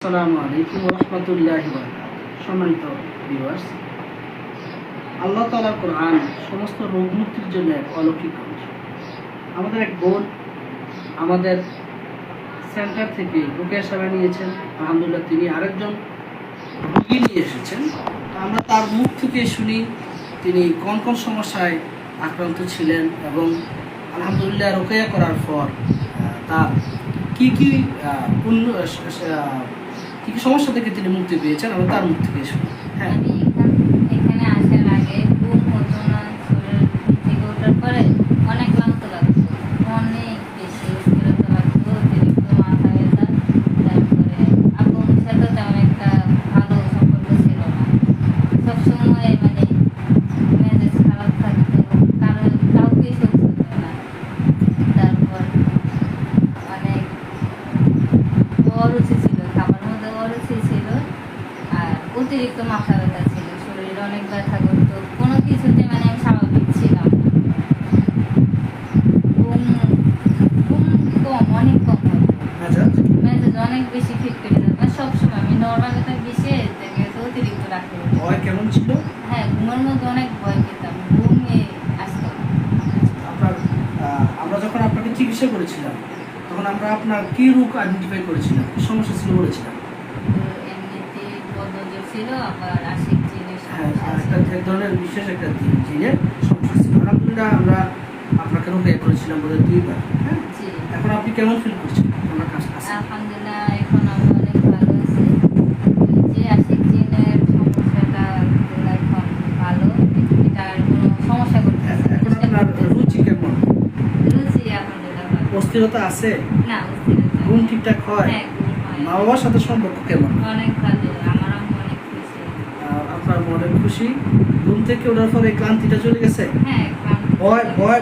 আসসালামু আলাইকুম ওয়া রাহমাতুল্লাহি ওয়া বারাকাতুহু। সম্মানিত ভিউয়ার্স, আল্লাহ তাআলার কোরআন সমস্ত রোগ মুক্তির জন্য এক অলৌকিক গ্রন্থ। আমাদের এক বোন আমাদের সেন্টার থেকে রুকিয়া সেবা নিয়েছেন। আলহামদুলিল্লাহ তিনি আরেকজন রোগী নিয়ে এসেছেন। আমরা তার মুখ থেকে শুনি তিনি কোন কোন সমস্যায় আক্রান্ত ছিলেন এবং আলহামদুলিল্লাহ রুকিয়া করার পর তার কি কি কি কি সমস্যা থেকে তিনি মুক্তি পেয়েছেন আমরা তার মুখ থেকে শুনি। হ্যাঁ, আমি এখানে আসার আগে ঘুম হতো না, শরীর থেকে ওঠার পরে অনেক ক্লান্ত লাগতো, অনেক বেশি অস্থিরতা লাগতো, অতিরিক্ত মাথা ব্যথা। তারপরে আব্বুর সাথে তেমন একটা ভালো সম্পর্ক ছিল না, সবসময় মেজাজ খারাপ থাকতো, কাউকে সহ্য হতো না। তারপর অনেক অরুচি ছিল, খাবার মধ্যে অরুচি ছিল, আর অতিরিক্ত মাথা ব্যথা ছিল, শরীর অনেক ব্যথা করতো, কোনো কিছুতে আমি স্বাভাবিক ছিলাম না। ঘুম ঘুম কম, অনেক কম হতো, মেজাজ অনেক বেশি খিটখিটে যেত, সবসময় আমি নর্মাল একটা বেশি থেকে অতিরিক্ত রাখতে হতো। ভয় কেমন ছিল? হ্যাঁ, ঘুমের মধ্যে অনেক ভয় পেতাম, ঘুমে আসতো। আপনার আমরা যখন আপনাকে চিকিৎসা করেছিলাম তখন আমরা আপনার কি রোগ আইডেন্টিফাই করেছিলাম, কি সমস্যা ছিল বলেছিলাম? এমনিতে বদনজর ছিল, আবার আশিক জিনিস হ্যাঁ, আর এক ধরনের বিশেষ একটা জিনের সমস্যা ছিল। আলহামদুলিল্লাহ আমরা আপনাকে রোগিয়া করেছিলাম বোধহয় 2 বার। হ্যাঁ, জি। এখন আপনি কেমন ফিল করছেন? আপনার কাছে আলহামদুলিল্লাহ এখন আমি অনেক ভালো আছি। যে আশিক জিনের সমস্যাটা এখন ভালো, এটা আর কোনো সমস্যা করতেছে না। এখন আপনার রুচি কেমন? রুচি আলহামদুলিল্লাহ ভালো। অস্থিরতা আছে? না, অস্থিরতা ঘুম ঠিকঠাক হয়? হ্যাঁ, ঘুম হয়। মা বাবার সাথে সম্পর্ক কেমন? অনেক ভালো, আমার আম্মু অনেক খুশি। আপনার মনে খুশি? ঘুম থেকে ওঠার পরে ক্লান্তিটা চলে গেছে? হ্যাঁ,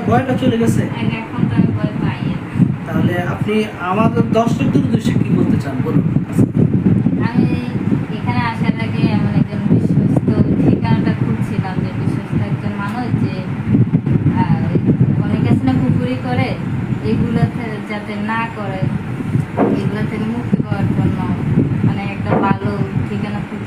ভয়টা চলে গেছে? এখন তো আমি ভয় পাই না। তাহলে আপনি আমাদের দর্শকদের উদ্দেশ্যে কি বলতে চান বলুন? আমি এখানে আসার আগে এমন একজন বিশ্বস্ত ঠিকানাটা খুঁজছিলাম, যে বিশ্বস্ত একজন মানুষ, যে অনেক আছে না পুকুরি করে, এগুলো যাতে না করে, এগুলো থেকে মুক্তি পাওয়ার জন্য একটা ভালো ঠিকানা খুঁজছিলাম।